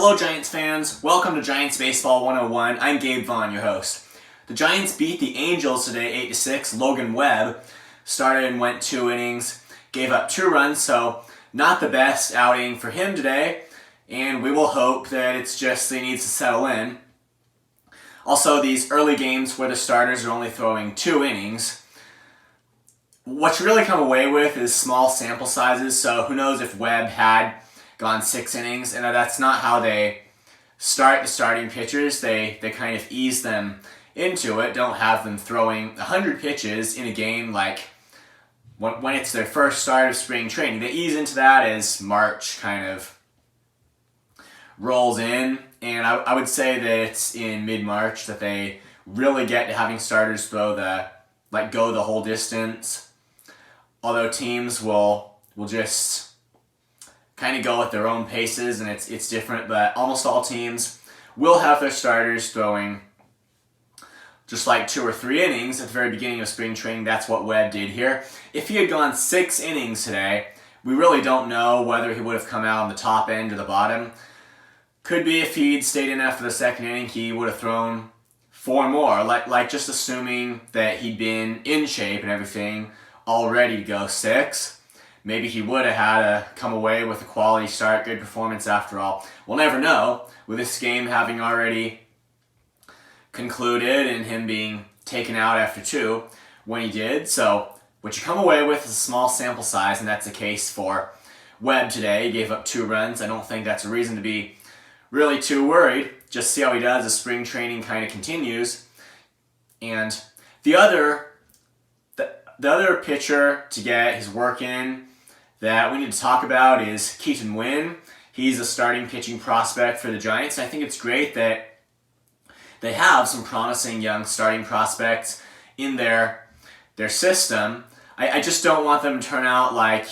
Hello Giants fans, welcome to Giants Baseball 101. I'm Gabe Vaughn, your host. The Giants beat the Angels today 8-6. Logan Webb started and went 2 innings, gave up 2 runs, so not the best outing for him today, and we will hope that it's just he needs to settle in. Also, these early games where the starters are only throwing 2 innings, what you really come away with is small sample sizes, so who knows if Webb had gone 6 innings, and that's not how they start the starting pitchers. They kind of ease them into it, don't have them throwing 100 pitches in a game like when it's their first start of spring training. They ease into that as March kind of rolls in, and I would say that it's in mid-March that they really get to having starters throw go the whole distance. Although teams will just kind of go at their own paces, and it's different, but almost all teams will have their starters throwing just like 2 or 3 innings at the very beginning of spring training. That's what Webb did here. If he had gone 6 innings today, we really don't know whether he would have come out on the top end or the bottom. Could be if he'd stayed in after the 2nd inning, he would have thrown 4 more, like just assuming that he'd been in shape and everything, all ready to go 6. Maybe he would have had to come away with a quality start, good performance after all. We'll never know, with this game having already concluded and him being taken out after 2 when he did. So what you come away with is a small sample size, and that's the case for Webb today. He gave up 2 runs. I don't think that's a reason to be really too worried. Just see how he does as spring training kind of continues. And the other pitcher to get his work in that we need to talk about is Keaton Winn. He's a starting pitching prospect for the Giants. I think it's great that they have some promising young starting prospects in their system. I just don't want them to turn out like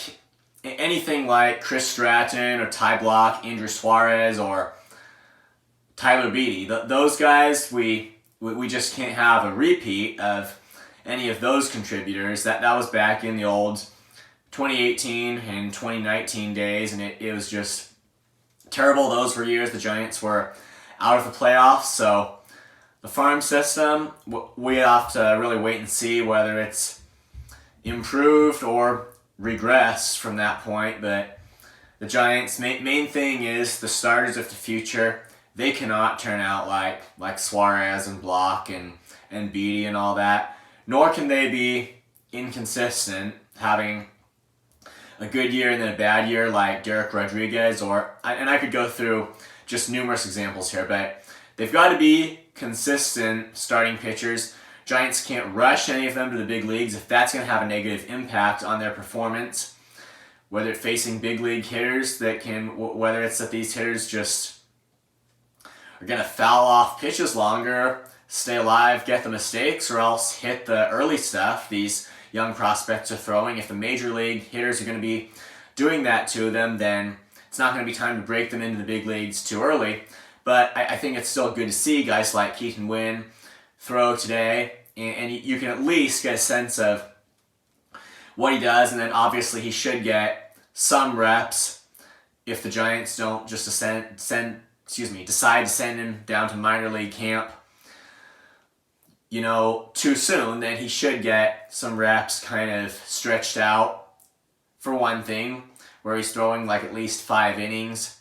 anything like Chris Stratton or Ty Block, Andrew Suarez, or Tyler Beatty. Those guys, we just can't have a repeat of any of those contributors. That was back in the old 2018 and 2019 days, and it was just terrible. Those were years the Giants were out of the playoffs, so the farm system, we have to really wait and see whether it's improved or regressed from that point. But the Giants' main thing is the starters of the future. They cannot turn out like Suarez and Block and Beatty and all that, nor can they be inconsistent, having a good year and then a bad year like Derek Rodriguez, and I could go through just numerous examples here, but they've got to be consistent starting pitchers. Giants can't rush any of them to the big leagues if that's going to have a negative impact on their performance, whether it's facing big league hitters whether it's that these hitters just are going to foul off pitches longer, stay alive, get the mistakes, or else hit the early stuff these young prospects are throwing. If the major league hitters are going to be doing that to them, then it's not going to be time to break them into the big leagues too early. But I think it's still good to see guys like Keaton Winn throw today, and you can at least get a sense of what he does, and then obviously he should get some reps if the Giants don't just decide to send him down to minor league camp too soon. Then he should get some reps kind of stretched out, for one thing, where he's throwing like at least 5 innings,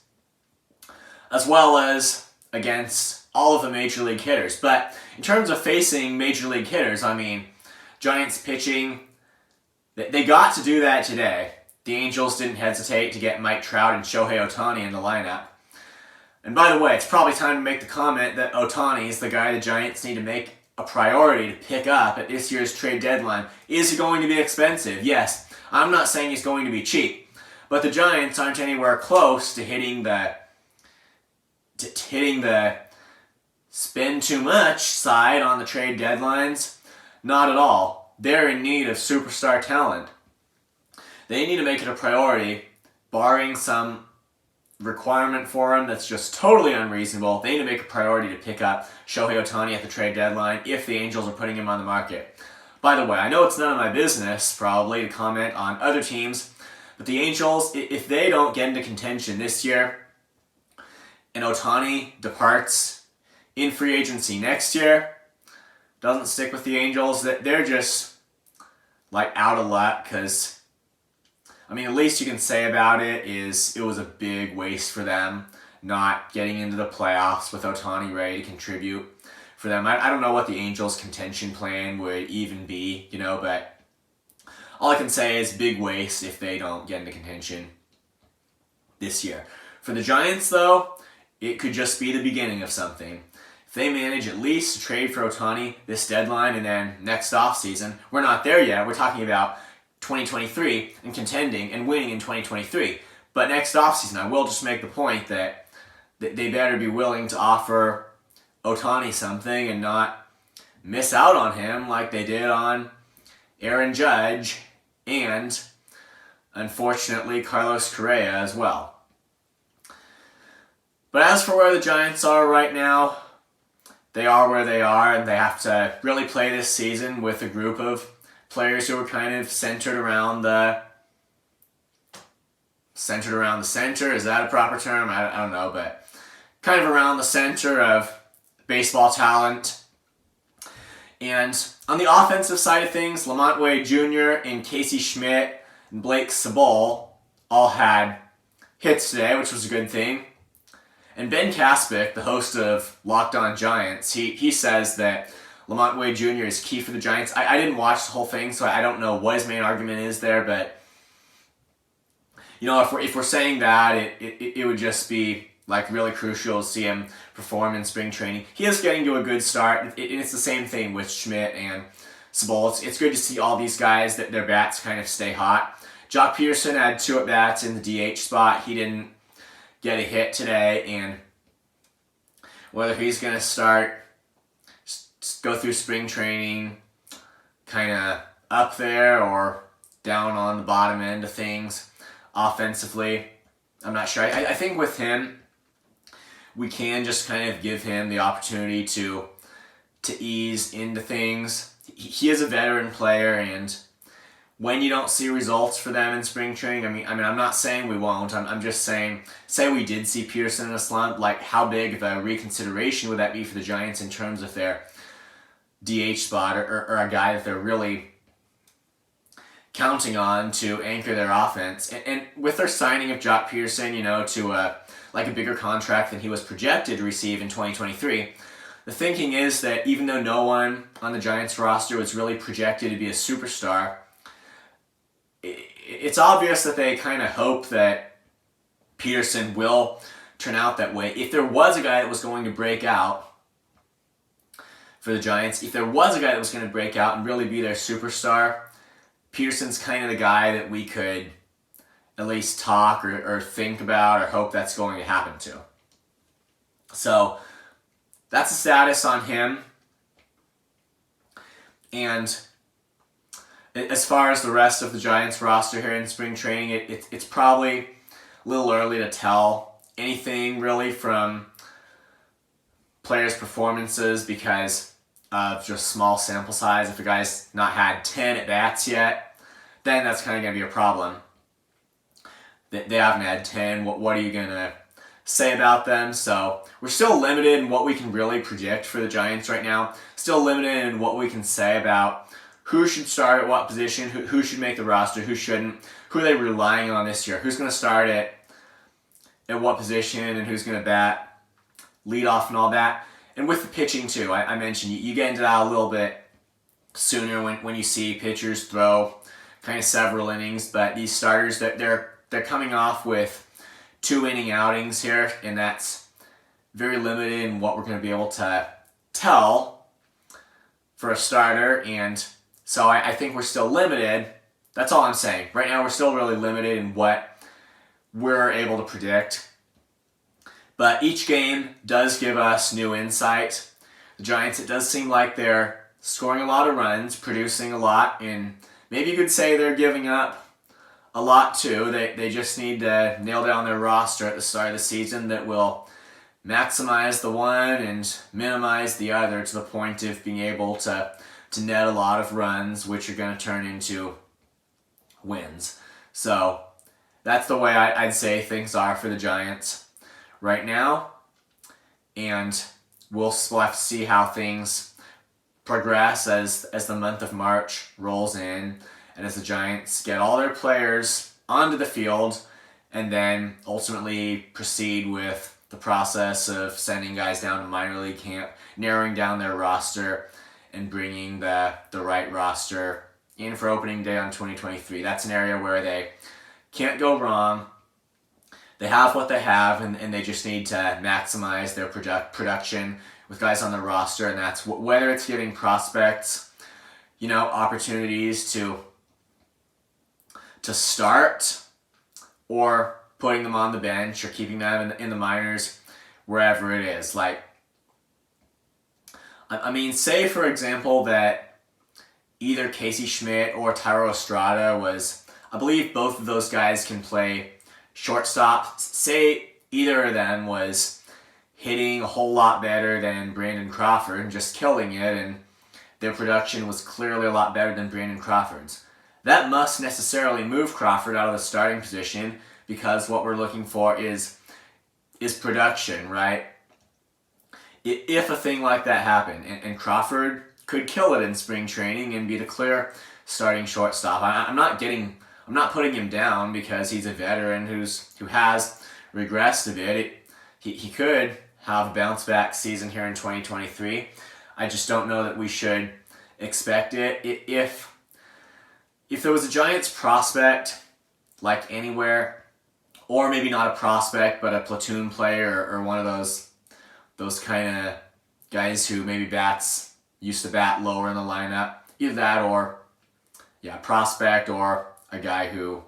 as well as against all of the major league hitters. But in terms of facing major league hitters, Giants pitching, they got to do that today. The Angels didn't hesitate to get Mike Trout and Shohei Ohtani in the lineup. And by the way, it's probably time to make the comment that Ohtani is the guy the Giants need to make a priority to pick up at this year's trade deadline. Is he going to be expensive? Yes. I'm not saying he's going to be cheap, but the Giants aren't anywhere close to hitting the spend too much side on the trade deadlines. Not at all. They're in need of superstar talent. They need to make it a priority, barring some requirement for him that's just totally unreasonable. They need to make a priority to pick up Shohei Ohtani at the trade deadline if the Angels are putting him on the market. By the way, I know it's none of my business, probably, to comment on other teams, but the Angels, if they don't get into contention this year, and Ohtani departs in free agency next year, doesn't stick with the Angels, they're just like out of luck, because I mean, the least you can say about it is it was a big waste for them not getting into the playoffs with Ohtani ready to contribute for them. I don't know what the Angels' contention plan would even be, but all I can say is big waste if they don't get into contention this year. For the Giants, though, it could just be the beginning of something. If they manage at least to trade for Ohtani this deadline and then next offseason, we're not there yet. We're talking about 2023 and contending and winning in 2023. But next offseason, I will just make the point that they better be willing to offer Ohtani something and not miss out on him like they did on Aaron Judge and, unfortunately, Carlos Correa as well. But as for where the Giants are right now, they are where they are, and they have to really play this season with a group of players who are kind of centered around the center. Is that a proper term? I don't know, but kind of around the center of baseball talent. And on the offensive side of things, Lamont Wade Jr. and Casey Schmidt and Blake Sabol all had hits today, which was a good thing. And Ben Kaspick, the host of Locked On Giants, he says that Lamont Wade Jr. is key for the Giants. I didn't watch the whole thing, so I don't know what his main argument is there, but if we're saying that, it would just be like really crucial to see him perform in spring training. He is getting to a good start, and it's the same thing with Schmidt and Sabol. It's good to see all these guys that their bats kind of stay hot. Jock Peterson had 2 at-bats in the DH spot. He didn't get a hit today, and whether he's going to go through spring training kind of up there or down on the bottom end of things offensively, I'm not sure. I think with him, we can just kind of give him the opportunity to ease into things. He is a veteran player, and when you don't see results for them in spring training, I mean, I'm not saying we won't. I'm just saying, say we did see Peterson in a slump, like how big of a reconsideration would that be for the Giants in terms of their DH spot or a guy that they're really counting on to anchor their offense? And with their signing of Jock Peterson, to a bigger contract than he was projected to receive in 2023, the thinking is that even though no one on the Giants roster was really projected to be a superstar, it's obvious that they kind of hope that Peterson will turn out that way. If there was a guy that was going to break out for the Giants, if there was a guy that was going to break out and really be their superstar, Peterson's kind of the guy that we could at least talk or think about or hope that's going to happen to. So that's the status on him. And as far as the rest of the Giants roster here in spring training, it's probably a little early to tell anything really from players' performances because of just small sample size. If a guy's not had 10 at-bats yet, then that's kind of going to be a problem. They haven't had 10. What are you going to say about them? So we're still limited in what we can really predict for the Giants right now. Still limited in what we can say about who should start at what position, who should make the roster, who shouldn't, who are they relying on this year, who's going to start at what position, and who's going to bat, lead off and all that. And with the pitching too, I mentioned you get into that a little bit sooner when you see pitchers throw kind of several innings, but these starters, they're coming off with 2-inning outings here, and that's very limited in what we're going to be able to tell for a starter, and so I think we're still limited. That's all I'm saying. Right now we're still really limited in what we're able to predict. But each game does give us new insight. The Giants, it does seem like they're scoring a lot of runs, producing a lot, and maybe you could say they're giving up a lot too. They just need to nail down their roster at the start of the season that will maximize the one and minimize the other to the point of being able to net a lot of runs, which are going to turn into wins. So that's the way I'd say things are for the Giants right now. and we'll have to see how things progress as the month of March rolls in, and as the Giants get all their players onto the field, and then ultimately proceed with the process of sending guys down to minor league camp, narrowing down their roster, and bringing the right roster in for opening day on 2023. That's an area where they can't go wrong. They have what they have, and they just need to maximize their production with guys on the roster, and that's whether it's giving prospects, opportunities to start, or putting them on the bench, or keeping them in the minors, wherever it is. Like, I mean, say for example that either Casey Schmidt or Tyro Estrada I believe both of those guys can play shortstop. Say either of them was hitting a whole lot better than Brandon Crawford and just killing it, and their production was clearly a lot better than Brandon Crawford's. That must necessarily move Crawford out of the starting position, because what we're looking for is production, right? If a thing like that happened, and Crawford could kill it in spring training and be the clear starting shortstop. I'm not putting him down because he's a veteran who has regressed a bit. He could have a bounce back season here in 2023. I just don't know that we should expect it. If there was a Giants prospect, like anywhere, or maybe not a prospect but a platoon player, or one of those kind of guys who maybe used to bat lower in the lineup, either that or prospect, or a guy who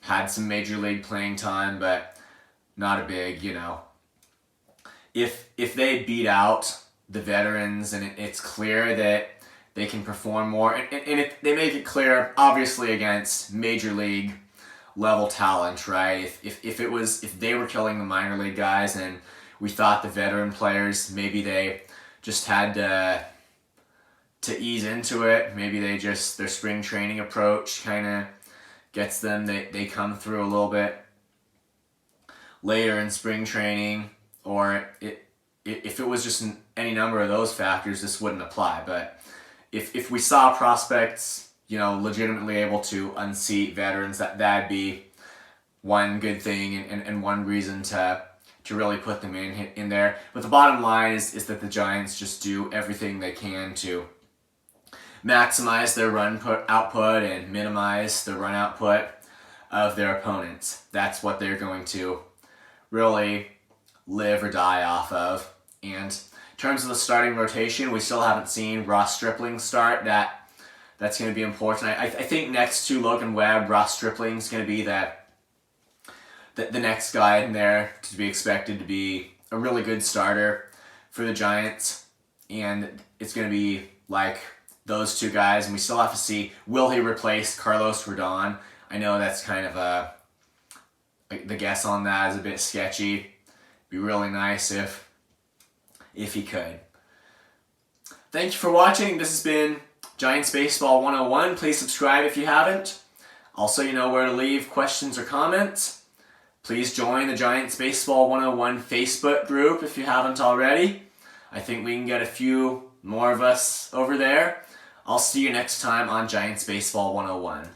had some major league playing time but not a big, if they beat out the veterans and it's clear that they can perform more, and if they make it clear, obviously against major league level talent, right? If they were killing the minor league guys, and we thought the veteran players, maybe they just had to ease into it. Maybe their spring training approach kind of gets them. They come through a little bit later in spring training, or if it was just any number of those factors, this wouldn't apply. But if we saw prospects, legitimately able to unseat veterans, that'd be one good thing and one reason to really put them in there. But the bottom line is that the Giants just do everything they can to maximize their run output and minimize the run output of their opponents. That's what they're going to really live or die off of. And in terms of the starting rotation, we still haven't seen Ross Stripling start. That's going to be important. I think next to Logan Webb, Ross Stripling is going to be the next guy in there to be expected to be a really good starter for the Giants. And it's going to be like those two guys, and we still have to see, will he replace Carlos Rodon? I know that's kind of the guess on that is a bit sketchy. It'd be really nice if he could. Thank you for watching. This has been Giants Baseball 101. Please subscribe if you haven't. Also, you know where to leave questions or comments. Please join the Giants Baseball 101 Facebook group if you haven't already. I think we can get a few more of us over there. I'll see you next time on Giants Baseball 101.